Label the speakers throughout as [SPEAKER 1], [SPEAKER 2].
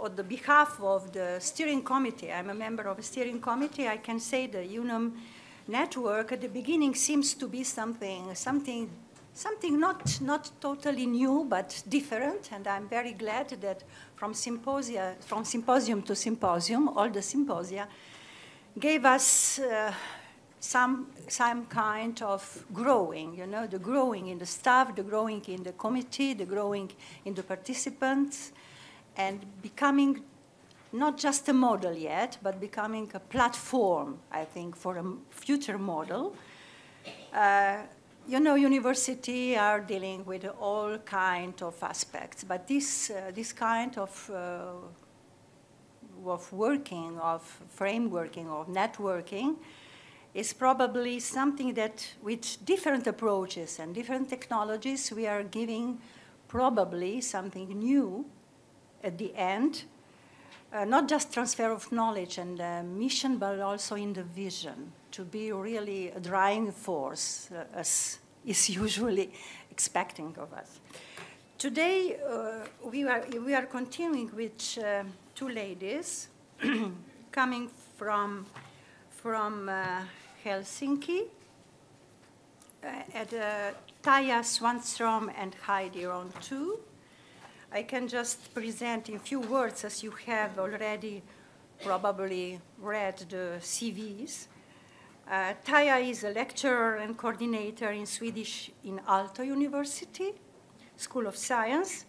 [SPEAKER 1] on the behalf of the steering committee, I'm a member of a steering committee, I can say the EUNoM network at the beginning seems to be something not totally new, but different, and I'm very glad that from symposium to symposium, all the symposia gave us some kind of growing, you know, the growing in the staff, the growing in the committee, the growing in the participants, and becoming not just a model yet, but becoming a platform, I think, for a future model. You know, university are dealing with all kind of aspects, but this kind of working, of frameworking, of networking, is probably something that, with different approaches and different technologies, we are giving probably something new at the end, not just transfer of knowledge and mission, but also in the vision, to be really a driving force, as is usually expecting of us. Today, we are continuing with two ladies coming from Helsinki, Taija Swanstrom and Heidi Rontu. I can just present in few words, as you have already probably read the CVs. Taija is a lecturer and coordinator in Swedish in Aalto University, School of Science.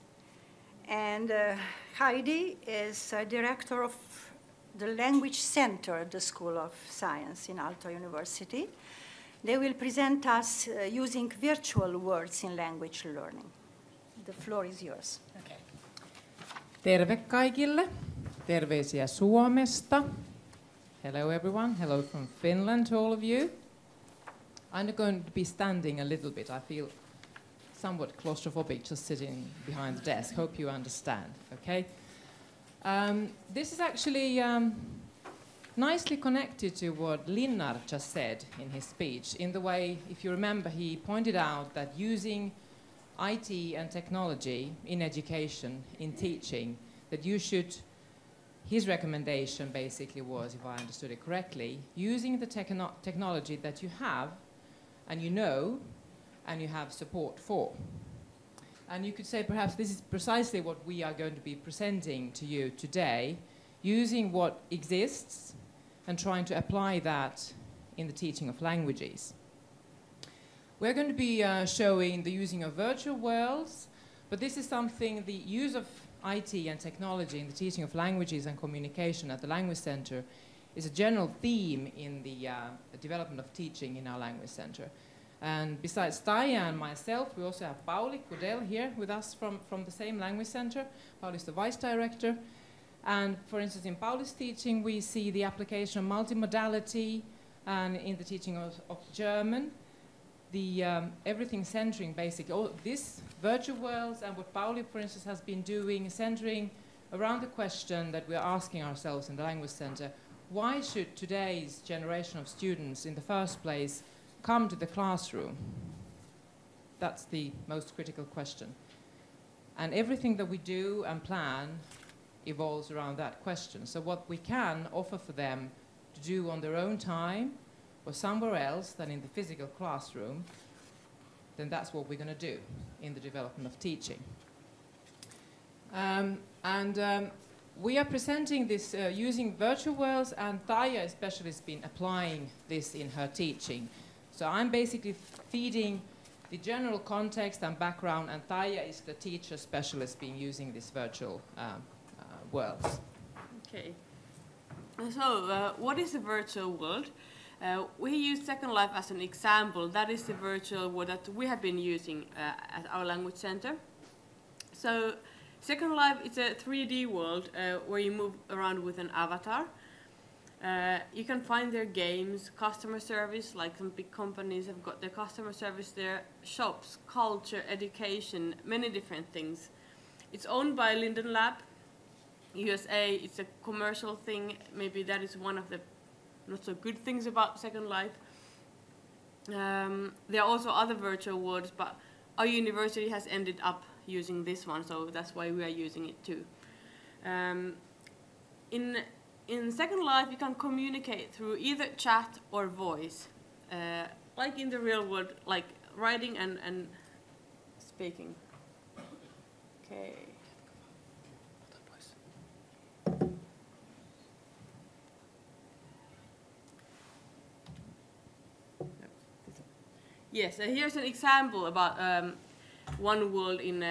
[SPEAKER 1] And Heidi is a director of the Language Center at the School of Science in Aalto University. They will present us using virtual words in language learning. The floor is yours.
[SPEAKER 2] Okay. Terve kaikille. Terveisiä Suomesta. Hello everyone. Hello from Finland to all of you. I'm going to be standing a little bit. I feel somewhat claustrophobic just sitting behind the desk. Hope you understand, okay? This is actually nicely connected to what Linnar just said in his speech. In the way, if you remember, he pointed out that using IT and technology in education, in teaching, that you should, his recommendation basically was, if I understood it correctly, using the technology that you have and you know and you have support for. And you could say perhaps this is precisely what we are going to be presenting to you today, using what exists and trying to apply that in the teaching of languages. We're going to be showing the using of virtual worlds, but this is something, the use of IT and technology in the teaching of languages and communication at the Language Center is a general theme in the development of teaching in our Language Center. And besides Taija and myself, we also have Pauli Kudel here with us from the same Language Center. Pauli is the Vice Director. And for instance, in Pauli's teaching, we see the application of multimodality, and in the teaching of German, the everything centering basically all this virtual worlds, and what Pauli, for instance, has been doing, centering around the question that we're asking ourselves in the Language Center: why should today's generation of students in the first place come to the classroom? That's the most critical question. And everything that we do and plan evolves around that question. So what we can offer for them to do on their own time or somewhere else than in the physical classroom, then that's what we're going to do in the development of teaching. We are presenting this using virtual worlds, and Taija especially has been applying this in her teaching. So I'm basically feeding the general context and background, and Taija is the teacher specialist being using this virtual worlds.
[SPEAKER 3] Okay. So, what is a virtual world? We use Second Life as an example. That is the virtual world that we have been using at our Language Center. So, Second Life is a 3D world where you move around with an avatar. You can find their games, customer service, like some big companies have got their customer service there, shops, culture, education, many different things. It's owned by Linden Lab, USA. It's a commercial thing. Maybe that is one of the not so good things about Second Life. There are also other virtual worlds, but our university has ended up using this one, so that's why we are using it too. In Second Life, you can communicate through either chat or voice, like in the real world, like writing and speaking. Okay. Yes, here's an example about one world in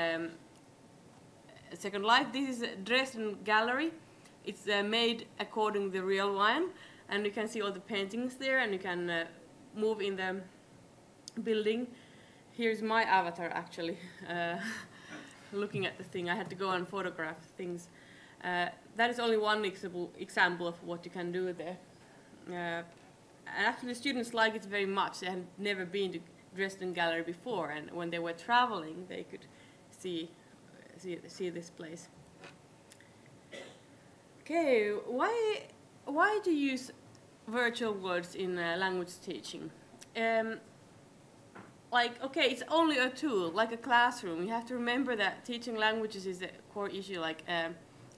[SPEAKER 3] Second Life. This is a Dresden gallery. It's made according to the real one, and you can see all the paintings there, and you can move in the building. Here's my avatar, actually, looking at the thing. I had to go and photograph things. That is only one example of what you can do there. And actually, students like it very much. They had never been to Dresden Gallery before, and when they were traveling, they could see this place. Okay, why do you use virtual worlds in language teaching? Like, okay, it's only a tool, like a classroom. You have to remember that teaching languages is a core issue. Like,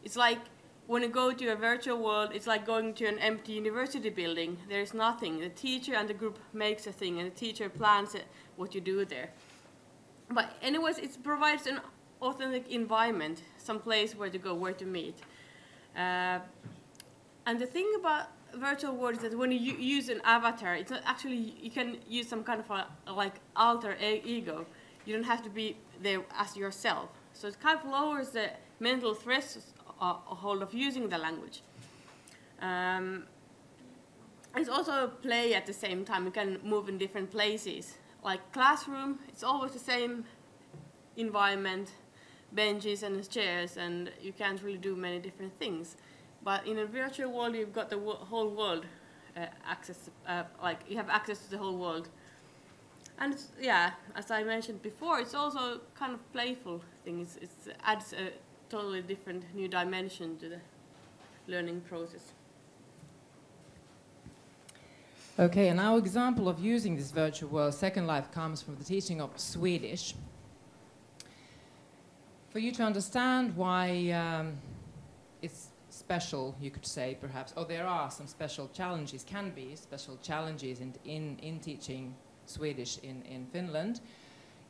[SPEAKER 3] it's like when you go to a virtual world, it's like going to an empty university building. There is nothing. The teacher and the group makes a thing, and the teacher plans what you do there. But anyways, it provides an authentic environment, some place where to go, where to meet. And the thing about virtual world is that when you use an avatar, it's not actually, you can use some kind of like alter ego. You don't have to be there as yourself. So it kind of lowers the mental threshold of using the language. It's also a play at the same time. You can move in different places. Like classroom, it's always the same environment, benches and chairs, and you can't really do many different things. But in a virtual world, you've got the whole world access, like you have access to the whole world. And it's, yeah, as I mentioned before, it's also kind of playful thing. It adds a totally different new dimension to the learning process.
[SPEAKER 2] Okay, and our example of using this virtual world, Second Life, comes from the teaching of Swedish. For you to understand why it's special, you could say, perhaps, or there are some special challenges, can be special challenges in teaching Swedish in Finland,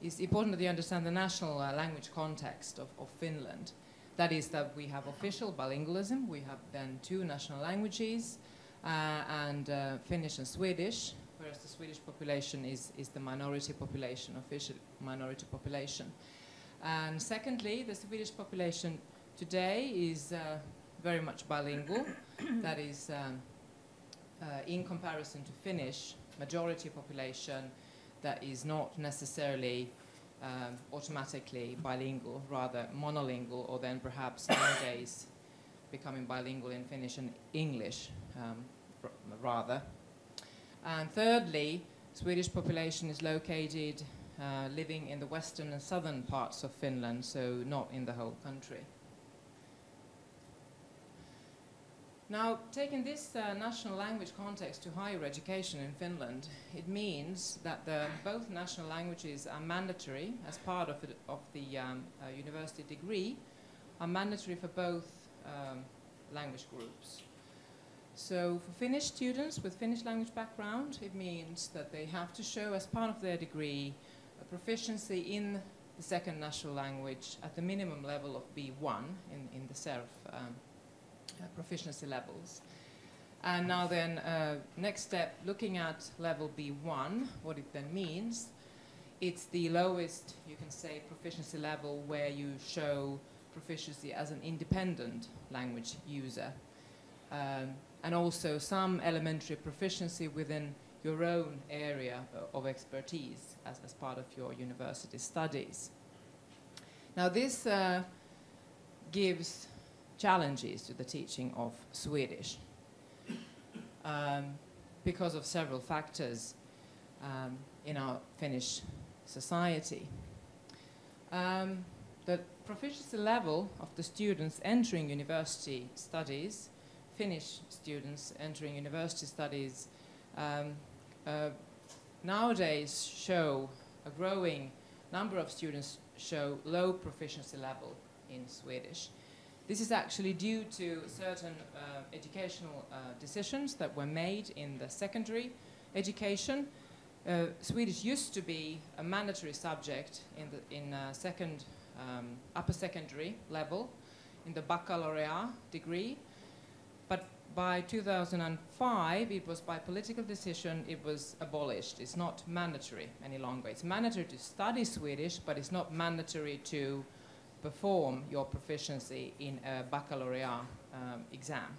[SPEAKER 2] it's important that you understand the national language context of Finland. That is that we have official bilingualism, we have then two national languages, and Finnish and Swedish, whereas the Swedish population is the minority population, official minority population. And secondly, the Swedish population today is very much bilingual. That is, in comparison to Finnish majority population, that is not necessarily automatically bilingual, rather monolingual, or then perhaps nowadays becoming bilingual in Finnish and English, rather. And thirdly, Swedish population is located living in the western and southern parts of Finland, so not in the whole country. Now, taking this national language context to higher education in Finland, it means that both national languages are mandatory as part of the university degree, are mandatory for both language groups. So for Finnish students with Finnish language background, it means that they have to show as part of their degree a proficiency in the second national language at the minimum level of B1 in the SERF proficiency levels. And now then, next step, looking at level B1, what it then means, it's the lowest, you can say, proficiency level where you show proficiency as an independent language user. And also some elementary proficiency within your own area of expertise as part of your university studies. Now this gives challenges to the teaching of Swedish because of several factors in our Finnish society. The proficiency level of the students entering university studies, Finnish students entering university studies, nowadays show a growing number of students show low proficiency level in Swedish. This is actually due to certain educational decisions that were made in the secondary education. Swedish used to be a mandatory subject in upper secondary level, in the baccalaureate degree, but by 2005, it was by political decision, it was abolished. It's not mandatory any longer. It's mandatory to study Swedish, but it's not mandatory to perform your proficiency in a baccalaureate exam.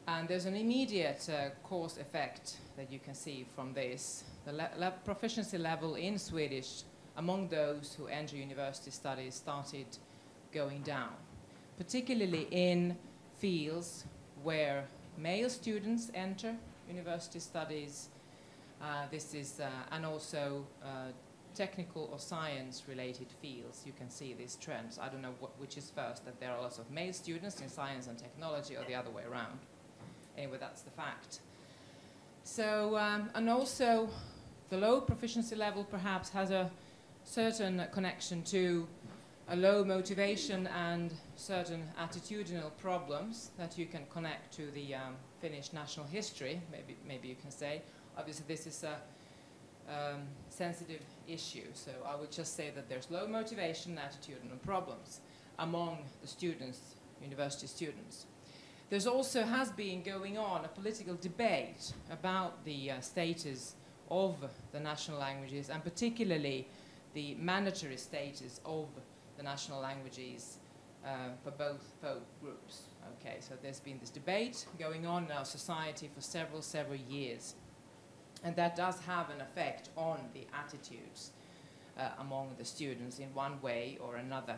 [SPEAKER 2] And there's an immediate cause effect that you can see from this. The proficiency level in Swedish among those who enter university studies started going down, particularly in fields where male students enter university studies. And also technical or science-related fields. You can see these trends. I don't know which is first, that there are lots of male students in science and technology, or the other way around. Anyway, that's the fact. So, and also the low proficiency level perhaps has a certain connection to a low motivation and certain attitudinal problems that you can connect to the Finnish national history, maybe you can say. Obviously, this is a sensitive issue, so I would just say that there's low motivation and attitudinal problems among the students, university students. There's also has been going on a political debate about the status of the national languages, and particularly the mandatory status of the national languages for both groups. Okay, so there's been this debate going on in our society for several years. And that does have an effect on the attitudes among the students in one way or another.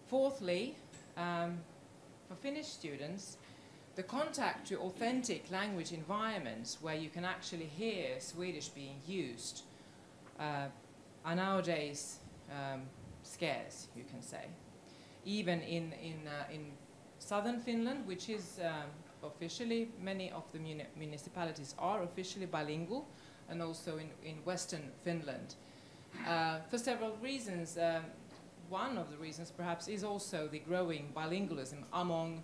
[SPEAKER 2] Fourthly, for Finnish students, the contact to authentic language environments where you can actually hear Swedish being used are nowadays scarce, you can say. Even in southern Finland, which is officially, many of the municipalities are officially bilingual, and also in western Finland. For several reasons, one of the reasons perhaps is also the growing bilingualism among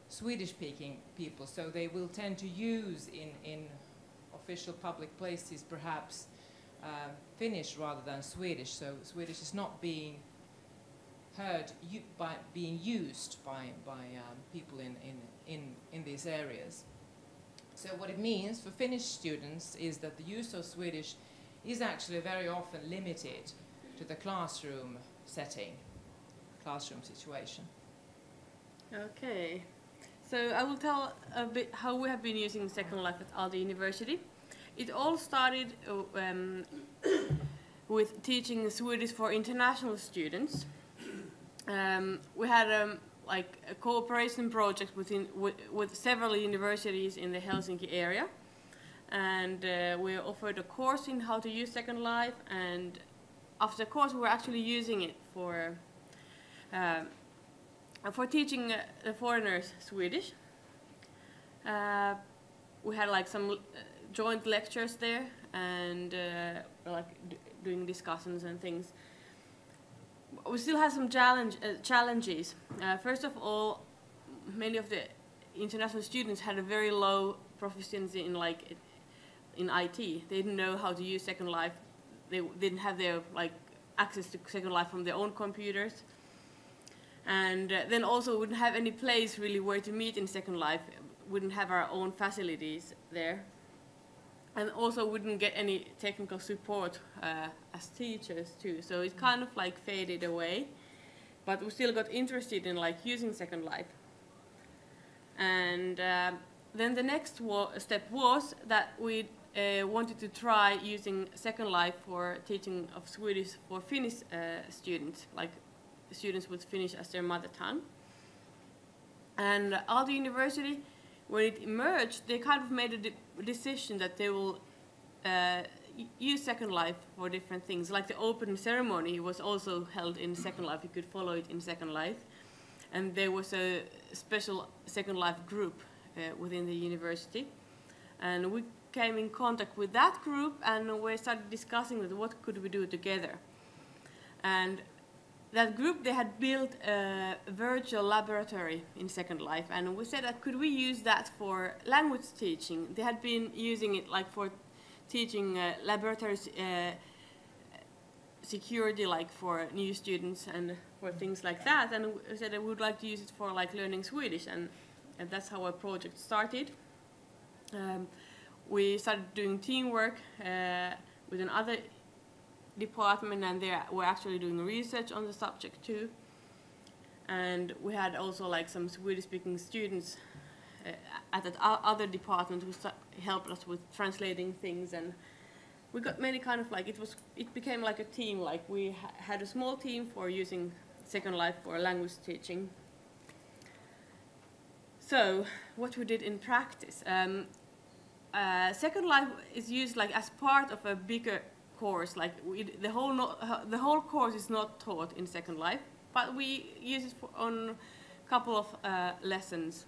[SPEAKER 2] Swedish-speaking people, so they will tend to use in official public places perhaps Finnish rather than Swedish, so Swedish is not being heard being used by people in these areas. So what it means for Finnish students is that the use of Swedish is actually very often limited to the classroom setting, classroom situation.
[SPEAKER 3] Okay, so I will tell a bit how we have been using Second Life at Aalto University. It all started with teaching Swedish for international students. We had like a cooperation project with several universities in the Helsinki area, and we offered a course in how to use Second Life, and after the course we were actually using it for teaching foreigners Swedish. We had like some joint lectures there, and like doing discussions and things. We still have some challenges. First of all, many of the international students had a very low proficiency in IT. They didn't know how to use Second Life. They didn't have their access to Second Life from their own computers. And then also wouldn't have any place really where to meet in Second Life. Wouldn't have our own facilities there. And also wouldn't get any technical support as teachers too. So it kind of faded away. But we still got interested in using Second Life. And then the next step was that we wanted to try using Second Life for teaching of Swedish for Finnish students, like students with Finnish as their mother tongue. And Aalto University, when it emerged, they kind of made a decision that they will use Second Life for different things. Like the opening ceremony was also held in Second Life. You could follow it in Second Life. And there was a special Second Life group within the university. And we came in contact with that group, and we started discussing what could we do together. And that group, they had built a virtual laboratory in Second Life, and we said that could we use that for language teaching? They had been using it like for teaching laboratory security, like for new students and for things like that, and we said that we would like to use it for like learning Swedish, and that's how our project started. We started doing teamwork with another department, and they were actually doing research on the subject too. And we had also like some Swedish-speaking students at that other department who helped us with translating things, and we got many kind of like it became like a team. Like we had a small team for using Second Life for language teaching. So what we did in practice, Second Life is used like as part of a bigger course. Like the whole course is not taught in Second Life, but we use it on a couple of lessons,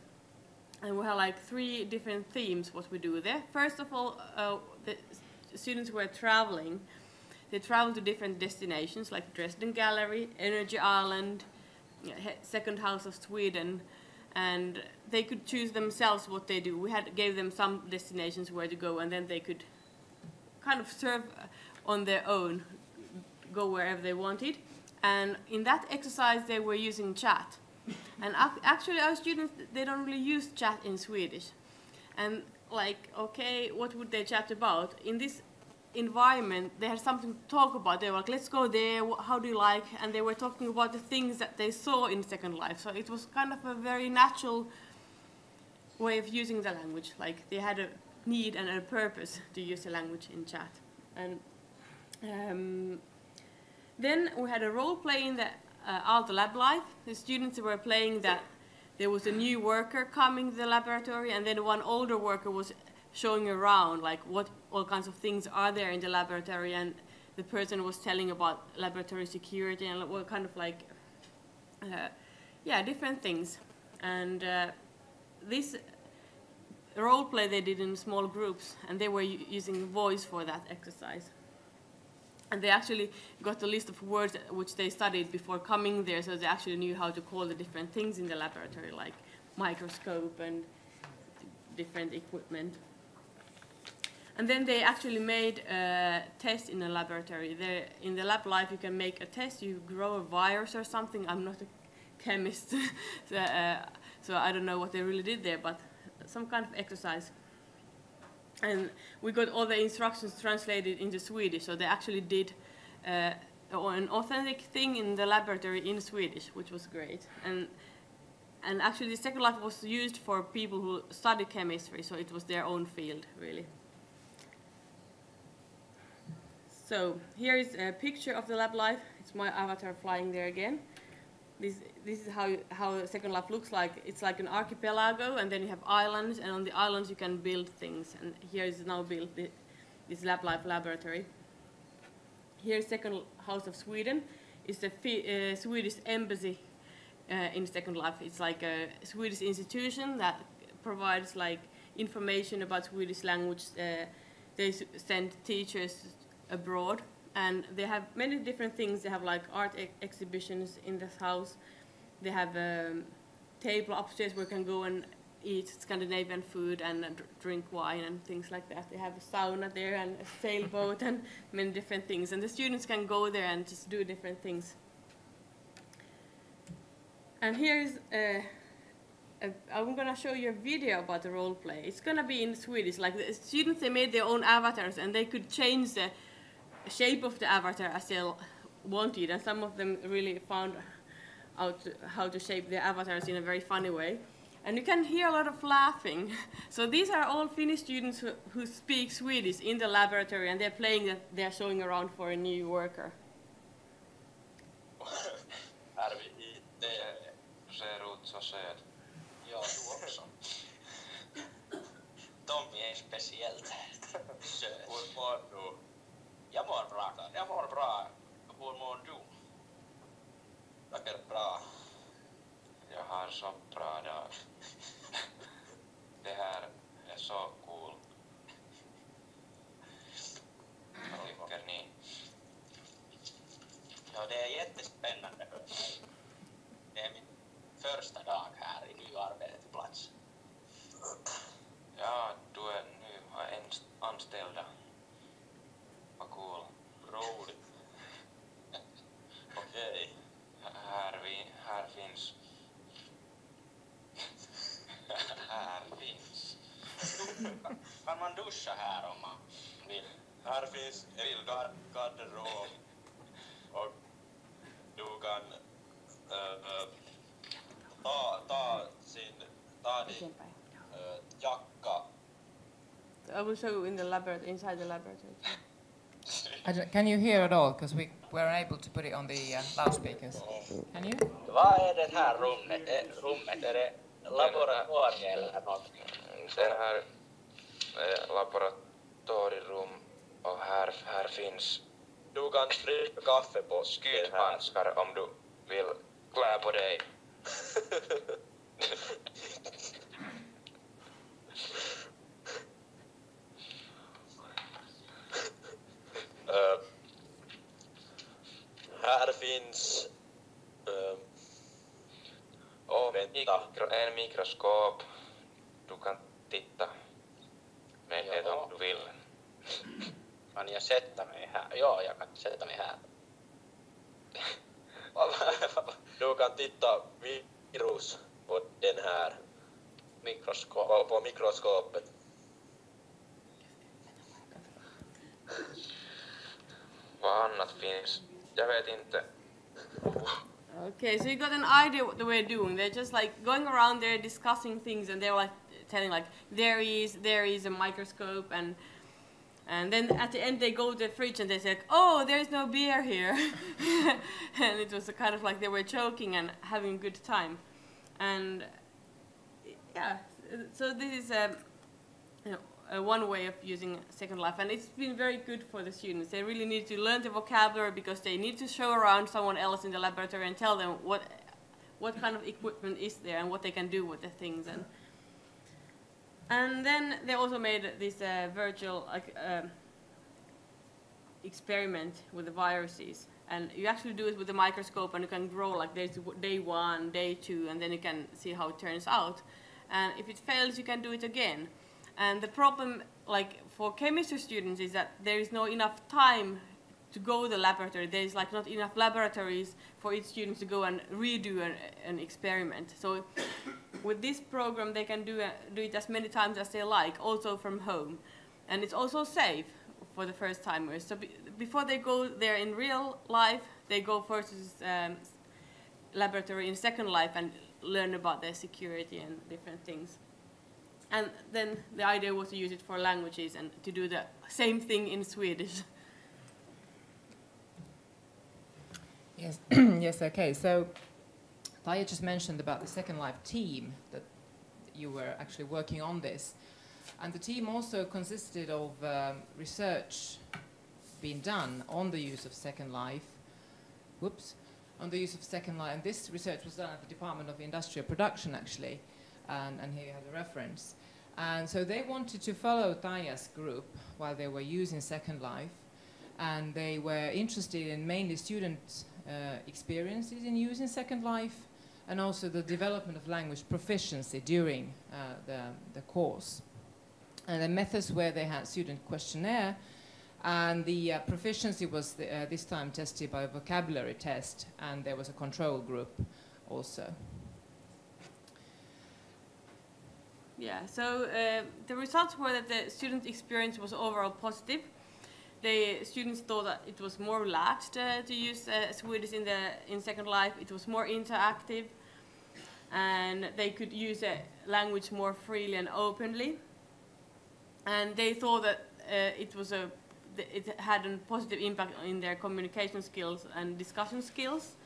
[SPEAKER 3] and we have like 3 different themes what we do there. First of all, the students who are traveling, they travel to different destinations like Dresden Gallery, Energy Island, Second House of Sweden, and they could choose themselves what they do. We gave them some destinations where to go, and then they could kind of serve on their own, go wherever they wanted. And in that exercise they were using chat. And actually our students, they don't really use chat in Swedish. And like, okay, what would they chat about? In this environment they had something to talk about. They were like, let's go there, how do you like? And they were talking about the things that they saw in Second Life. So it was kind of a very natural way of using the language. Like they had a need and a purpose to use the language in chat. And then we had a role play in the Aalto Lab Life. The students were playing that there was a new worker coming to the laboratory, and then one older worker was showing around like what all kinds of things are there in the laboratory, and the person was telling about laboratory security and what kind of like different things. And this role play they did in small groups, and they were using voice for that exercise. And they actually got a list of words which they studied before coming there, so they actually knew how to call the different things in the laboratory, like microscope and different equipment. And then they actually made a test in the laboratory. There, in the lab life, you can make a test. You grow a virus or something. I'm not a chemist, so I don't know what they really did there, but some kind of exercise. And we got all the instructions translated into Swedish, so they actually did an authentic thing in the laboratory in Swedish, which was great. And actually the Second Life was used for people who study chemistry, so it was their own field, really. So here is a picture of the lab life. It's my avatar flying there again. This is how Second Life looks like. It's like an archipelago, and then you have islands, and on the islands you can build things. And here is now built this lab life laboratory. Here is Second House of Sweden. It's the Swedish embassy in Second Life. It's like a Swedish institution that provides like information about Swedish language. They send teachers abroad. And they have many different things. They have like art exhibitions in this house. They have a table upstairs where you can go and eat Scandinavian food and drink wine and things like that. They have a sauna there and a sailboat and many different things. And the students can go there and just do different things. And here is I'm going to show you a video about the role play. It's going to be in Swedish. Like the students, they made their own avatars, and they could change the shape of the avatar as they wanted, and some of them really found out how to shape their avatars in a very funny way. And you can hear a lot of laughing. So these are all Finnish students who speak Swedish in the laboratory, and they're playing that they're showing around for a new worker.
[SPEAKER 4] Det ser ut så söt. Ja, du också. Tommy är speciellt söt. Hur mår du? Jag mår bra. Hur mår du? Jag är bra. Jag har så bra dag. Det här är så cool. Vad tycker ni? Ja, det är jättespännande. Kan man duscha här om man vill? Här finns en garderob och du kan ta din jacka.
[SPEAKER 3] I will show you in the laboratory, inside the laboratory.
[SPEAKER 2] Can you hear at all? Because we were able to put it on the loudspeakers. Can you?
[SPEAKER 4] Vad är det här rummet? Är det laboratorium eller något?
[SPEAKER 5] Det här är laboratorierum och här finns
[SPEAKER 4] Du kan dricka kaffe på
[SPEAKER 5] skyddshandskar om du vill klä på dig.
[SPEAKER 4] Här finns
[SPEAKER 5] en mikroskop. Du kan titta med det om du vill.
[SPEAKER 4] Kan jag sätta mig här? Ja, jag kan sätta mig här. Du kan titta virus på den här på mikroskopet.
[SPEAKER 5] Vad annat finns? Jag vet inte.
[SPEAKER 3] Okay, so you got an idea what they were doing. They're just like going around there discussing things, and they're like telling like there is a microscope, and then at the end they go to the fridge and they say, oh, there's no beer here. And it was a kind of like they were joking and having a good time. And yeah, so this is one way of using Second Life, and it's been very good for the students. They really need to learn the vocabulary because they need to show around someone else in the laboratory and tell them what kind of equipment is there and what they can do with the things. And then they also made this virtual experiment with the viruses. And you actually do it with the microscope, and you can grow, like there's day 1, day 2, and then you can see how it turns out. And if it fails, you can do it again. And the problem, like for chemistry students, is that there is no enough time to go to the laboratory. There is like not enough laboratories for each student to go and redo an experiment. So with this program, they can do it as many times as they like, also from home. And it's also safe for the first timers. So before they go there in real life, they go first to this laboratory in Second Life and learn about their security and different things. And then the idea was to use it for languages and to do the same thing in Swedish.
[SPEAKER 2] Yes, yes, okay. So Taija just mentioned about the Second Life team, that you were actually working on this. And the team also consisted of research being done on the use of Second Life. On the use of Second Life. And this research was done at the Department of Industrial Production, actually. And here you have the reference. And so they wanted to follow Taija's group while they were using Second Life. And they were interested in mainly student experiences in using Second Life, and also the development of language proficiency during the course. And the methods where they had student questionnaire, and the proficiency was this time tested by a vocabulary test, and there was a control group also.
[SPEAKER 3] Yeah, so the results were that the student experience was overall positive. The students thought that it was more relaxed to use Swedish in Second Life. It was more interactive, and they could use a language more freely and openly. And they thought that it had a positive impact in their communication skills and discussion skills.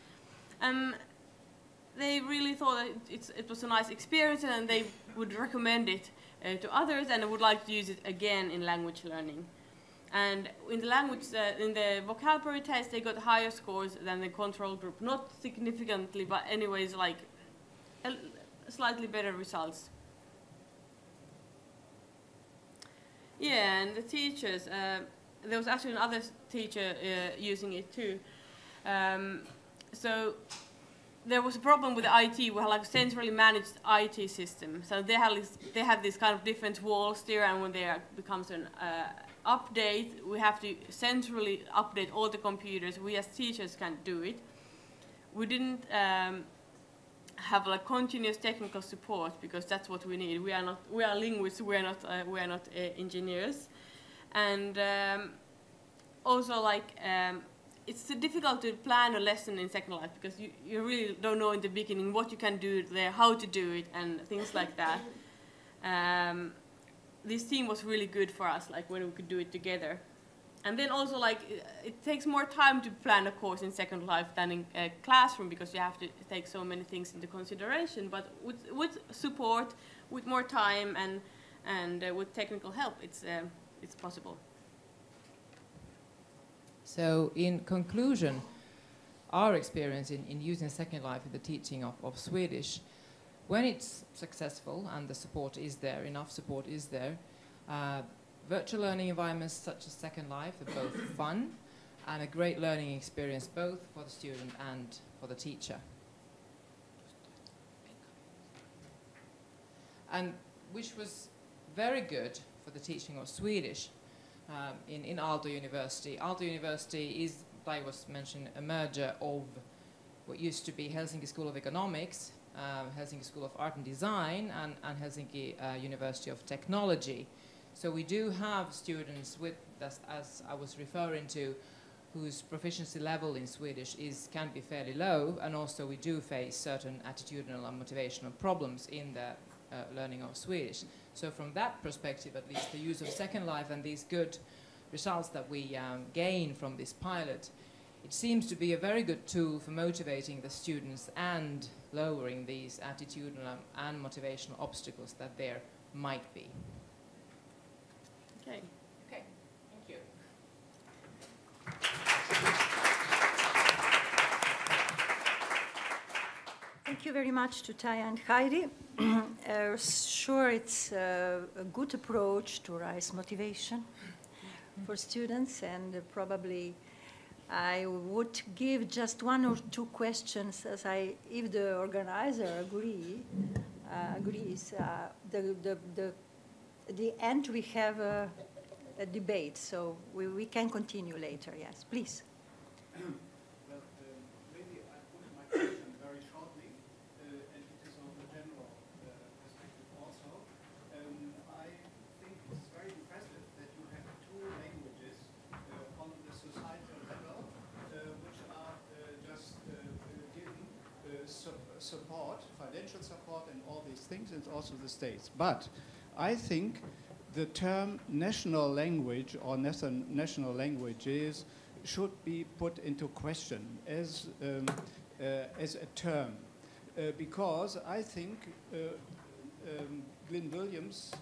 [SPEAKER 3] They really thought that it was a nice experience, and they would recommend it to others, and would like to use it again in language learning. And in the vocabulary test, they got higher scores than the control group. Not significantly, but anyways, like slightly better results. Yeah, and the teachers, there was actually another teacher using it too. So there was a problem with the IT. We had like a centrally managed IT system. So they have these kind of different walls there, and when there becomes an update, we have to centrally update all the computers. We as teachers can't do it. We didn't have like continuous technical support, because that's what we need. We are linguists. We are not engineers, and also like it's difficult to plan a lesson in Second Life, because you really don't know in the beginning what you can do there, how to do it, and things like that. This team was really good for us, like when we could do it together. And then also like it takes more time to plan a course in Second Life than in a classroom, because you have to take so many things into consideration. But with support, with more time and with technical help, it's possible.
[SPEAKER 2] So in conclusion, our experience in using Second Life in the teaching of Swedish, when it's successful and the support is there, enough support is there, virtual learning environments such as Second Life are both fun and a great learning experience both for the student and for the teacher. And which was very good for the teaching of Swedish in Aalto University. Aalto University is, like was mentioned, a merger of what used to be Helsinki School of Economics, Helsinki School of Art and Design, and Helsinki University of Technology. So we do have students with, as I was referring to, whose proficiency level in Swedish can be fairly low, and also we do face certain attitudinal and motivational problems in the learning of Swedish. So from that perspective, at least, the use of Second Life and these good results that we gain from this pilot, it seems to be a very good tool for motivating the students and lowering these attitudinal and motivational obstacles that there might be.
[SPEAKER 3] Okay.
[SPEAKER 2] Okay, thank you.
[SPEAKER 1] Thank you very much to Taija and Heidi. Sure, it's a good approach to raise motivation for students, and probably I would give just one or two questions, as if the organizer agrees. The end we have a debate, so we can continue later. Yes, please.
[SPEAKER 6] Well, maybe I put my question very shortly, and it is of a general perspective also. I think it's very impressive that you have two languages on the societal level, which are just given support, financial support, and all these things, and also the states. But I think the term national language or national languages should be put into question as a term, because I think Glyn Williams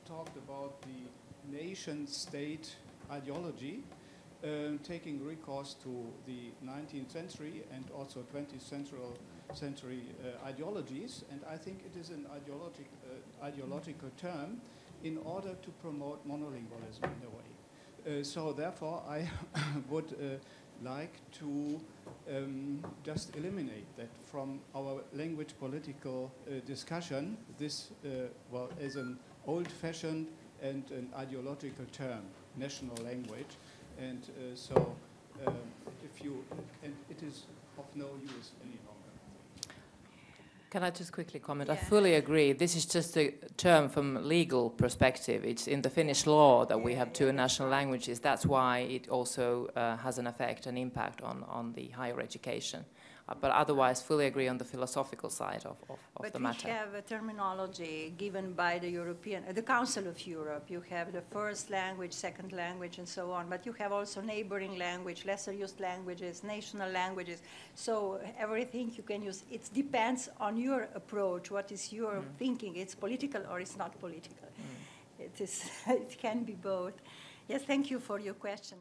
[SPEAKER 6] talked about the nation-state ideology, taking recourse to the 19th century and also 20th century ideologies, and I think it is an ideological term in order to promote monolingualism in a way. So therefore I would like to just eliminate that from our language political discussion. This is an old-fashioned and an ideological term, national language, and and it is of no use any longer.
[SPEAKER 2] Can I just quickly comment?
[SPEAKER 1] Yeah.
[SPEAKER 2] I fully agree. This is just a term from legal perspective. It's in the Finnish law that we have two national languages. That's why it also has an effect, an impact on the higher education. But otherwise, fully agree on the philosophical side of the matter.
[SPEAKER 1] But we have a terminology given by the Council of Europe. You have the first language, second language, and so on. But you have also neighboring language, lesser used languages, national languages. So everything you can use. It depends on your approach. What is your thinking? It's political or it's not political. It can be both. Yes, thank you for your question.